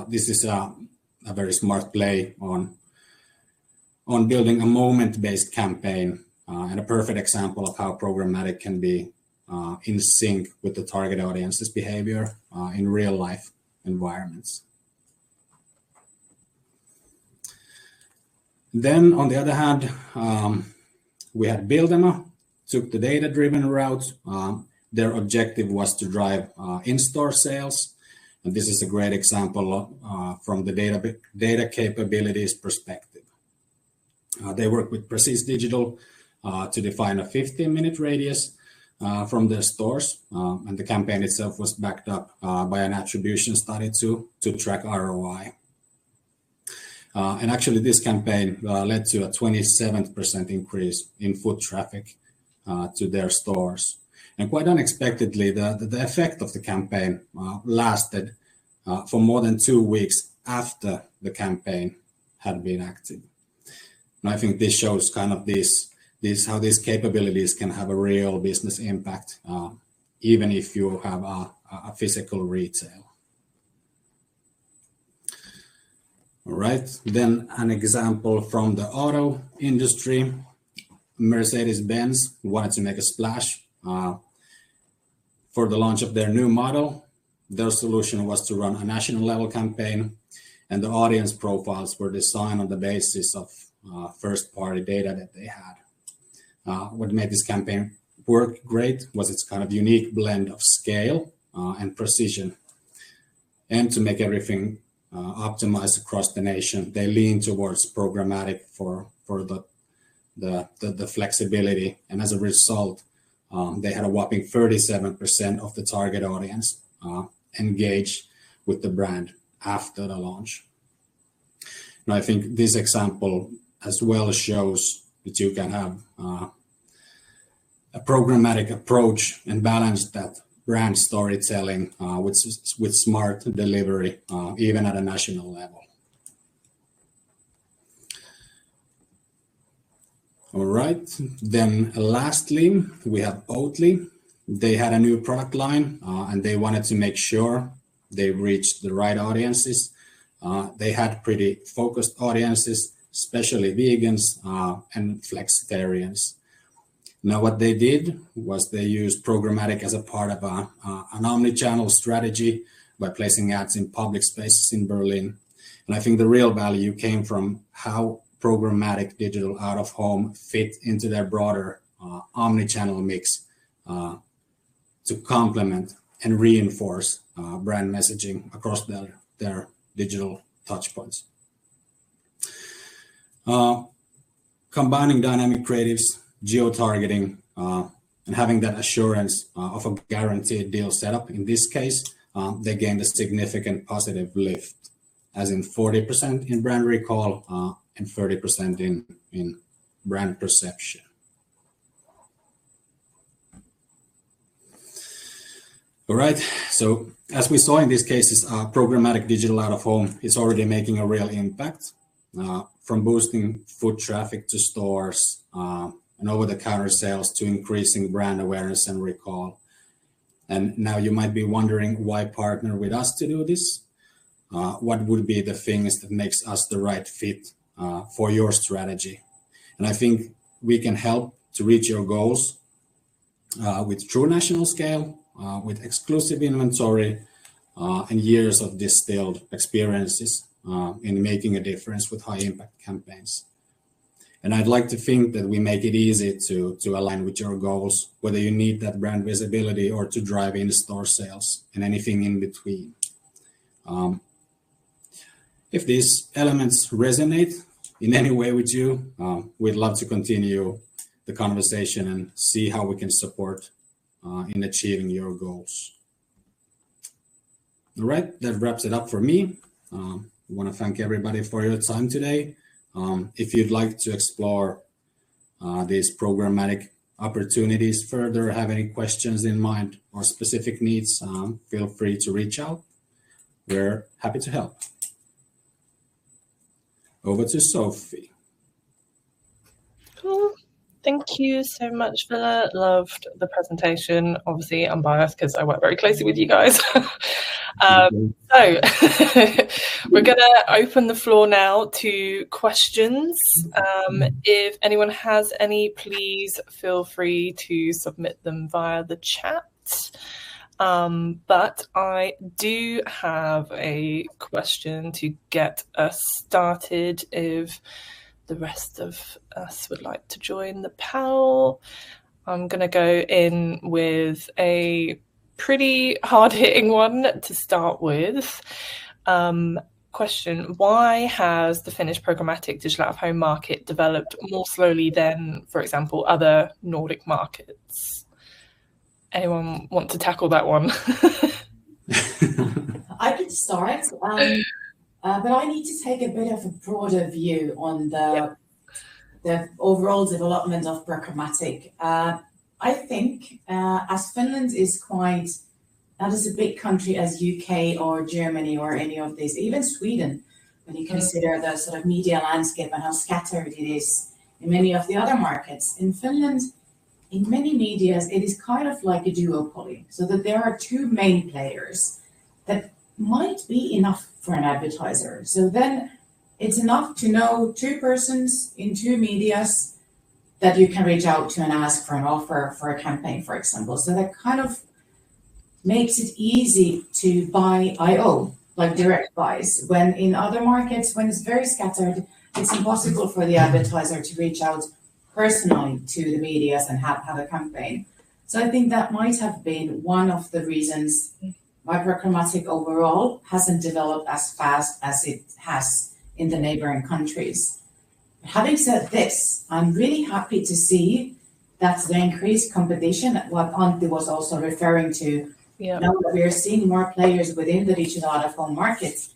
This is a very smart play on building a moment-based campaign and a perfect example of how programmatic can be in sync with the target audience's behavior in real-life environments. Then, on the other hand, we had Bildema, took the data-driven route. Their objective was to drive in-store sales. And this is a great example from the data capabilities perspective. They work with Precise Digital to define a 15-minute radius from their stores. And the campaign itself was backed up by an attribution study to track ROI. And actually, this campaign led to a 27% increase in foot traffic to their stores. And quite unexpectedly, the effect of the campaign lasted for more than 2 weeks after the campaign had been active. And I think this shows kind of how these capabilities can have a real business impact, even if you have a physical retail. All right, then an example from the auto industry. Mercedes-Benz wanted to make a splash for the launch of their new model. Their solution was to run a national level campaign, and the audience profiles were designed on the basis of first-party data that they had. What made this campaign work great was its kind of unique blend of scale and precision. And to make everything optimized across the nation, they leaned towards programmatic for the flexibility, and as a result, they had a whopping 37% of the target audience engaged with the brand after the launch. And I think this example as well shows that you can have a programmatic approach and balance that brand storytelling with smart delivery, even at a national level. All right, then lastly, we have Oatly. They had a new product line and they wanted to make sure they reached the right audiences. They had pretty focused audiences, especially vegans and flexitarians. Now, what they did was they used programmatic as a part of an omni-channel strategy by placing ads in public spaces in Berlin. And I think the real value came from how programmatic digital out-of-home fit into their broader omni-channel mix to complement and reinforce brand messaging across their digital touchpoints. Combining dynamic creatives, geo-targeting, and having that assurance of a guaranteed deal setup, in this case, they gained a significant positive lift, as in 40% in brand recall and 30% in brand perception. All right, so as we saw in these cases, programmatic digital out-of-home is already making a real impact, from boosting foot traffic to stores and over-the-counter sales to increasing brand awareness and recall. And now you might be wondering why partner with us to do this? What would be the things that makes us the right fit for your strategy. And I think we can help to reach your goals with true national scale, with exclusive inventory, and years of distilled experiences in making a difference with high impact campaigns. And I'd like to think that we make it easy to align with your goals, whether you need that brand visibility or to drive in-store sales and anything in between. If these elements resonate in any way with you, we'd love to continue the conversation and see how we can support in achieving your goals. All right, that wraps it up for me. I want to thank everybody for your time today. If you'd like to explore these programmatic opportunities further, have any questions in mind or specific needs, feel free to reach out. We're happy to help. Over to Sophie. Cool. Thank you so much, Ville. Loved the presentation. Obviously, I'm biased because I work very closely with you guys. So we're going to open the floor now to questions. If anyone has any, please feel free to submit them via the chat. But I do have a question to get us started if the rest of us would like to join the panel. I'm going to go in with a pretty hard-hitting one to start with. Question, why has the Finnish programmatic digital out-of-home market developed more slowly than, for example, other Nordic markets? Anyone want to tackle that one? I could start, but I need to take a bit of a broader view on the overall development of programmatic. I think as Finland is quite, not as a big country as UK or Germany or any of these, even Sweden, when you consider the sort of media landscape and how scattered it is in many of the other markets. In Finland, in many medias, it is kind of like a duopoly, so that there are two main players that might be enough for an advertiser. So then it's enough to know two persons in two medias that you can reach out to and ask for an offer for a campaign, for example. So that kind of makes it easy to buy IO, like direct buys. When in other markets, when it's very scattered, it's impossible for the advertiser to reach out personally to the medias and have a campaign. So I think that might have been one of the reasons why programmatic overall hasn't developed as fast as it has in the neighboring countries. Having said this, I'm really happy to see that the increased competition, what Antti was also referring to, now that we are seeing more players within the digital out-of-home market,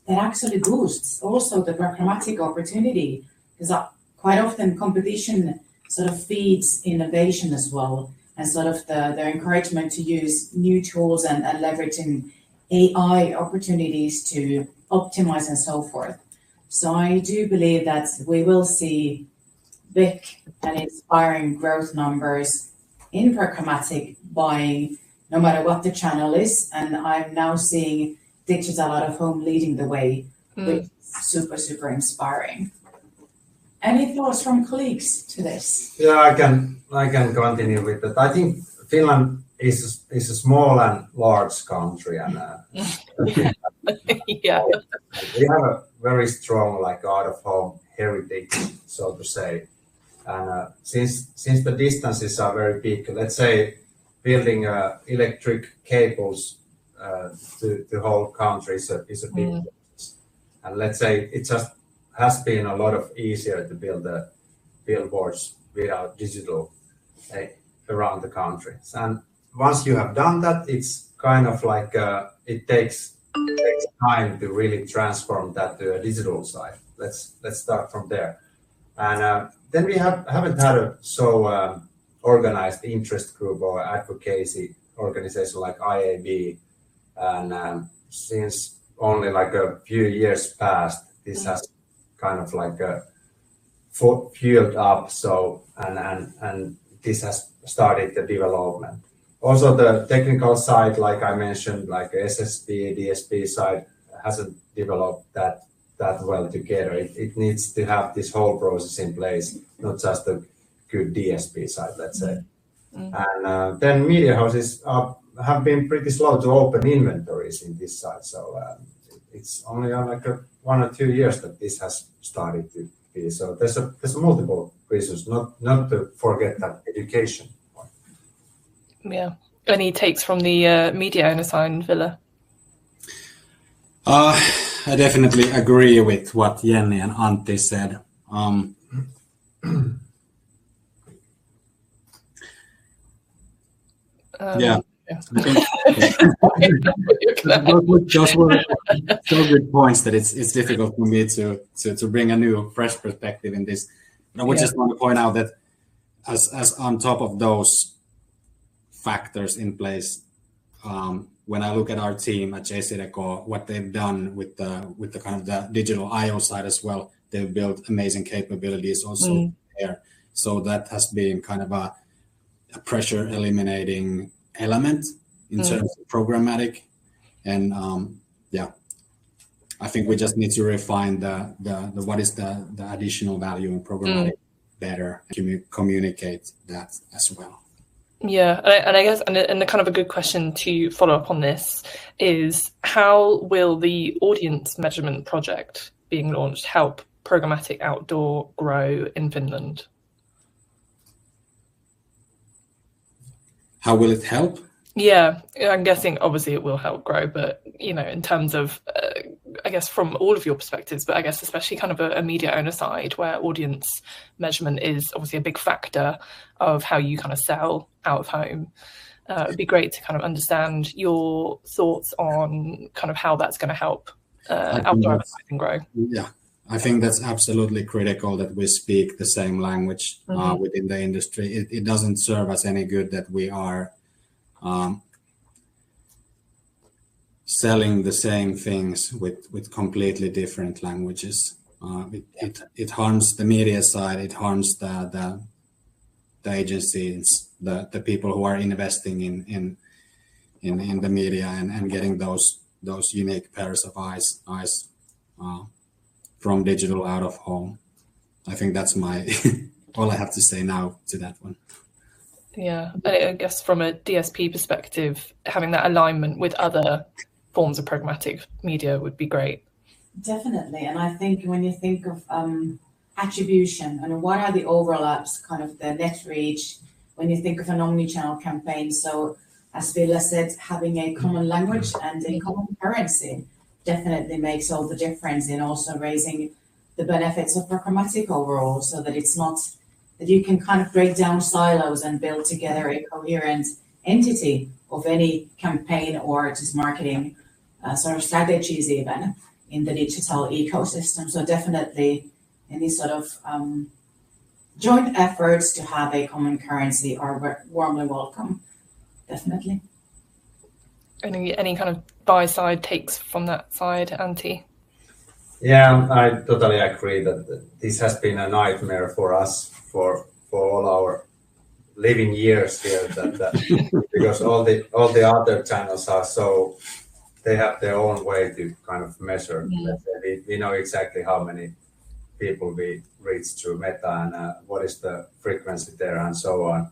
that actually boosts also the programmatic opportunity, because quite often competition sort of feeds innovation as well, and sort of the encouragement to use new tools and leveraging AI opportunities to optimize and so forth. So I do believe that we will see big and inspiring growth numbers in programmatic buying, no matter what the channel is. And I'm now seeing digital out-of-home leading the way, which is super, super inspiring. Any thoughts from colleagues to this? Yeah, I can continue with that. I think Finland is a small and large country, and Yeah. we have a very strong out-of-home heritage, so to say. And since the distances are very big, let's say building electric cables to the whole country is a big process. And let's say it just has been a lot of easier to build the billboards without digital around the country. And once you have done that, it's kind of like it takes time to really transform that to a digital side. Let's start from there. And then we haven't had a so organized interest group or advocacy organization like IAB. And since only like a few years past, this has kind of like fueled up. So and this has started the development. Also, the technical side, like I mentioned, like SSP, DSP side, hasn't developed that that well together. It needs to have this whole process in place, not just a good DSP side, let's say. And then media houses have been pretty slow to open inventories in this side. So it's only on like 1 or 2 years that this has started to be. So there's multiple reasons, not to forget that education. Yeah. Any takes from the media owner side, Ville? I definitely agree with what Jenni and Antti said. Yeah. Those were so good points that it's difficult for me to bring a new, fresh perspective in this. But I would just want to point out that as on top of those factors in place, when I look at our team at JCDecaux, what they've done with the kind of the digital IO side as well, they've built amazing capabilities also there. So that has been kind of a pressure eliminating element in terms of programmatic. And I think we just need to refine the what is the additional value in programmatic better and communicate that as well. Yeah, and I guess and the kind of a good question to follow up on this is, how will the audience measurement project being launched help programmatic outdoor grow in Finland? How will it help? Yeah, I'm guessing obviously it will help grow, but in terms of I guess from all of your perspectives, but I guess especially kind of a media owner side where audience measurement is obviously a big factor of how you kind of sell out of home. It'd be great to kind of understand your thoughts on kind of how that's going to help outdoor advertising grow. Yeah, I think that's absolutely critical that we speak the same language within the industry. It doesn't serve us any good that we are selling the same things with completely different languages. It harms the media side. It harms the agencies, the people who are investing in the media and getting those unique pairs of eyes from digital out of home. I think that's my all I have to say now to that one. Yeah, I guess from a DSP perspective, having that alignment with other forms of programmatic media would be great. Definitely, and I think when you think of attribution and what are the overlaps, kind of the net reach, when you think of an omni-channel campaign. So as Ville said, having a common language and a common currency definitely makes all the difference in also raising the benefits of programmatic overall, so that it's not that you can kind of break down silos and build together a coherent entity of any campaign or just marketing sort of strategies even in the digital ecosystem. So definitely any sort of joint efforts to have a common currency are warmly welcome, definitely. Any kind of buy-side takes from that side, Antti? Yeah, I totally agree that this has been a nightmare for us for all our living years here. Because all the other channels are so they have their own way to kind of measure. Let's say we know exactly how many people we reach through Meta and what is the frequency there and so on.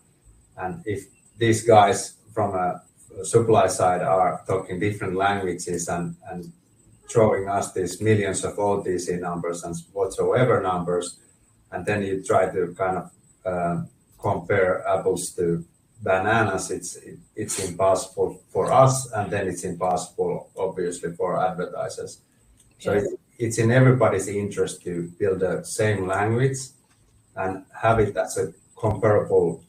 And if these guys from a supply side are talking different languages and throwing us these millions of OTC numbers and whatsoever numbers, and then you try to kind of compare apples to bananas, it's impossible for us, and then it's impossible obviously for advertisers. So it's in everybody's interest to build the same language and have it as a comparable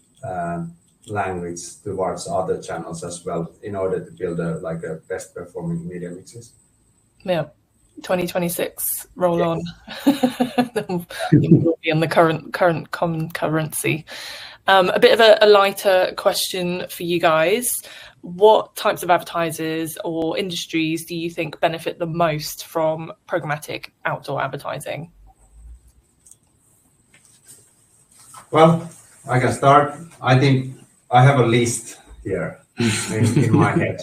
language towards other channels as well, in order to build a best performing media mixes. Yeah, 2026 roll on. We'll be on the current common currency. A bit of a lighter question for you guys. What types of advertisers or industries do you think benefit the most from programmatic outdoor advertising? Well, I can start. I think I have a list here in my head.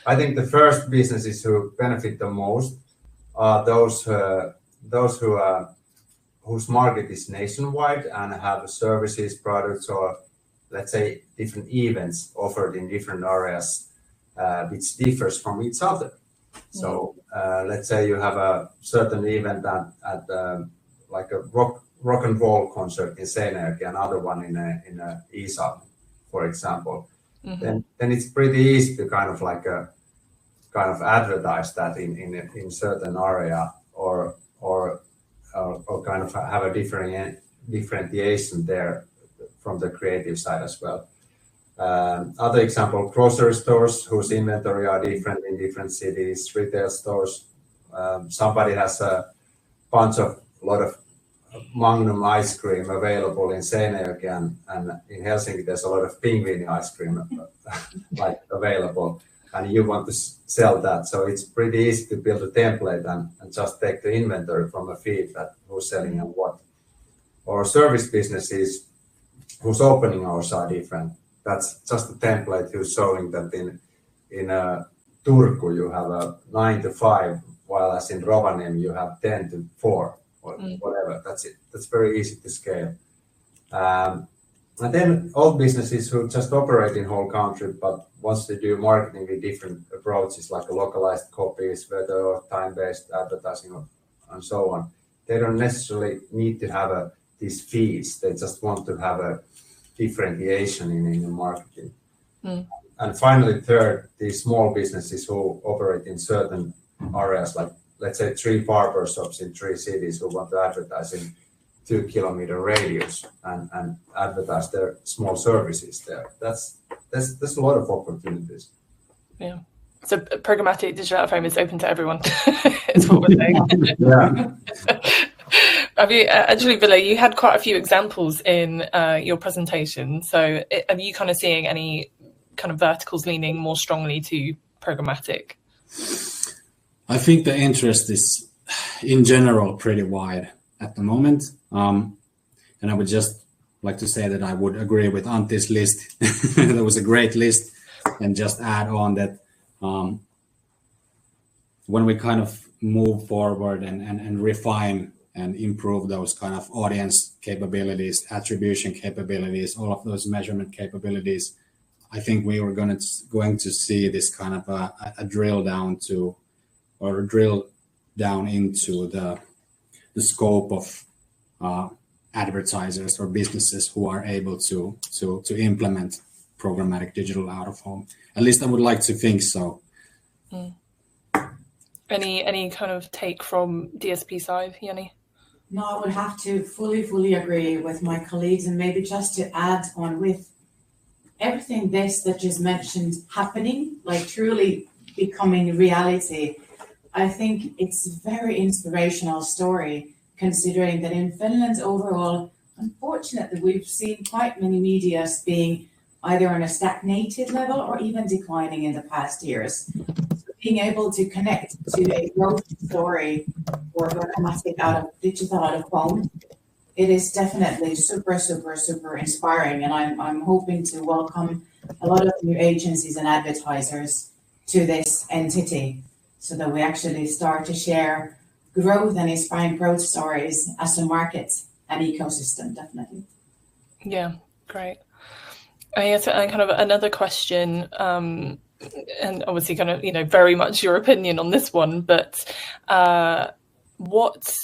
I think the first businesses who benefit the most are those whose market is nationwide and have services, products, or let's say different events offered in different areas, which differs from each other. So let's say you have a certain event at like a rock and roll concert in Seinäjoki, another one in a Isa, for example. Then it's pretty easy to kind of advertise that in certain area or kind of have a differentiation there from the creative side as well. Other example, grocery stores whose inventory are different in different cities, retail stores. Somebody has a lot of Magnum ice cream available in Seinäjoki, and in Helsinki there's a lot of Pingvini ice cream like available, and you want to sell that. So it's pretty easy to build a template and just take the inventory from a feed that who's selling and what. Or service businesses whose opening hours are different. That's just a template who's showing that in Turku you have a 9 to 5, while as in Rovaniemi you have 10 to 4 or whatever. That's it. That's very easy to scale. And then old businesses who just operate in whole country, but wants to do marketing with different approaches, like a localized copies, weather or time-based advertising, and so on. They don't necessarily need to have these feeds. They just want to have a differentiation in the marketing. And finally, third, these small businesses who operate in certain areas, like let's say 3 barber shops in 3 cities who want to advertise in 2-kilometer radius and advertise their small services there. There's a lot of opportunities. Yeah. So programmatic digital out-of-home is open to everyone. Is what we're saying. Yeah. Have you actually, Ville, you had quite a few examples in your presentation. So are you kind of seeing any kind of verticals leaning more strongly to programmatic? I think the interest is in general pretty wide at the moment. And I would just like to say that I would agree with Antti's list. That was a great list. And just add on that when we kind of move forward and refine and improve those kind of audience capabilities, attribution capabilities, all of those measurement capabilities, I think we were going to see this kind of a drill down into the scope of advertisers or businesses who are able to implement programmatic digital out of home. At least I would like to think so. Any kind of take from DSP side, Jenni? No, I would have to fully agree with my colleagues, and maybe just to add on with everything that just mentioned happening, like truly becoming reality. I think it's a very inspirational story, considering that in Finland overall, unfortunately, we've seen quite many medias being either on a stagnated level or even declining in the past years. So being able to connect to a growth story for programmatic digital out of home, it is definitely super inspiring. And I'm hoping to welcome a lot of new agencies and advertisers to this entity so that we actually start to share growth and inspiring growth stories as a market and ecosystem, definitely. Yeah, great. I guess kind of another question, and obviously kind of, very much your opinion on this one, but what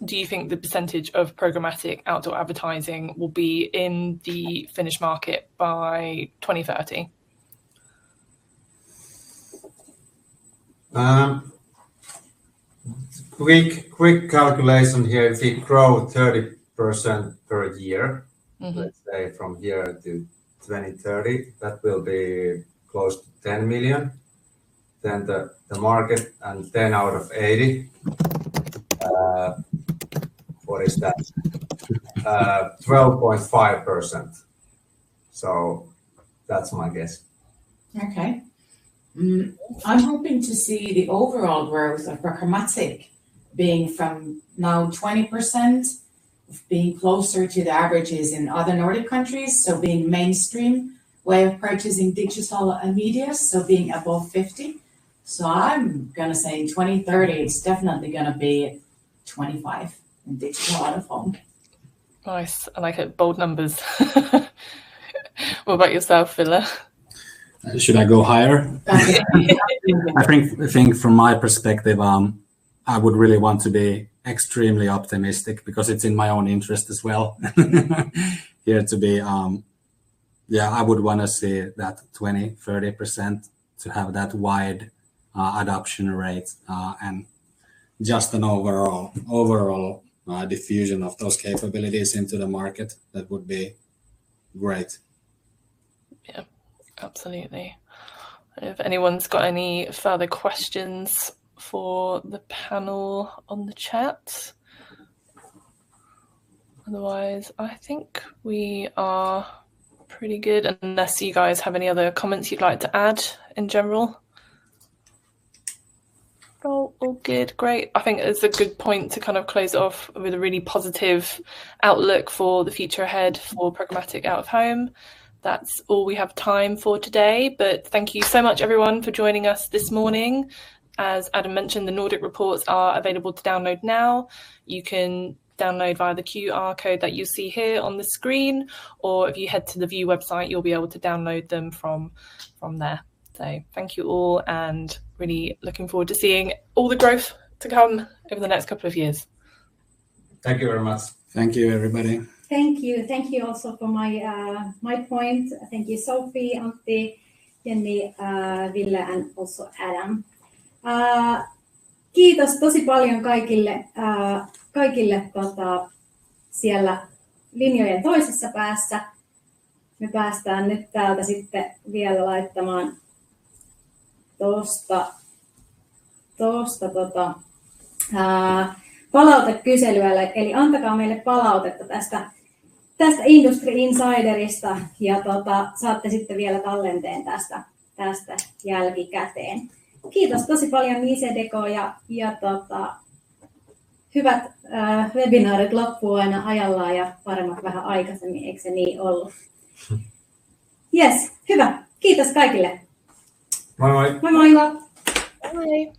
do you think the percentage of programmatic outdoor advertising will be in the Finnish market by 2030? Quick calculation here. If we grow 30% per year, let's say from here to 2030, that will be close to 10 million. Then the market, and 10 out of 80. What is that? 12.5%. So that's my guess. Okay. I'm hoping to see the overall growth of programmatic being from now 20%, being closer to the averages in other Nordic countries, so being mainstream way of purchasing digital media, so being above 50. So I'm going to say 2030, it's definitely going to be 25 in digital out of home. Nice. I like it. Bold numbers. What about yourself, Ville? Should I go higher? I think from my perspective, I would really want to be extremely optimistic because it's in my own interest as well. Here to be, I would want to see that 20-30% to have that wide adoption rate and just an overall diffusion of those capabilities into the market. That would be great. Yeah, absolutely. If anyone's got any further questions for the panel on the chat. Otherwise, I think we are pretty good, unless you guys have any other comments you'd like to add in general. Oh, all good, great. I think it's a good point to kind of close it off with a really positive outlook for the future ahead for programmatic out of home. That's all we have time for today, but thank you so much everyone for joining us this morning. As Adam mentioned, the Nordic reports are available to download now. You can download via the QR code that you see here on the screen, or if you head to the VIOOH website, you'll be able to download them from there. So thank you all, and really looking forward to seeing all the growth to come over the next couple of years. Thank you very much. Thank you, everybody. Thank you also for my point. Thank you, Sophie, Antti, Jenni, Ville, and also Adam. Kiitos tosi paljon kaikille siellä linjojen toisessa päässä. Me päästään nyt täältä sitten vielä laittamaan tuosta palautekyselyä, eli antakaa meille palautetta tästä Industry Insiderista ja saatte sitten vielä tallenteen tästä jälkikäteen. Kiitos tosi paljon JCDecaux ja hyvät webinaarit loppuu aina ajallaan ja paremmat vähän aikaisemmin, eikö se niin ollut? Yes, hyvä. Kiitos kaikille. Moi moi. Moi moi. Bye.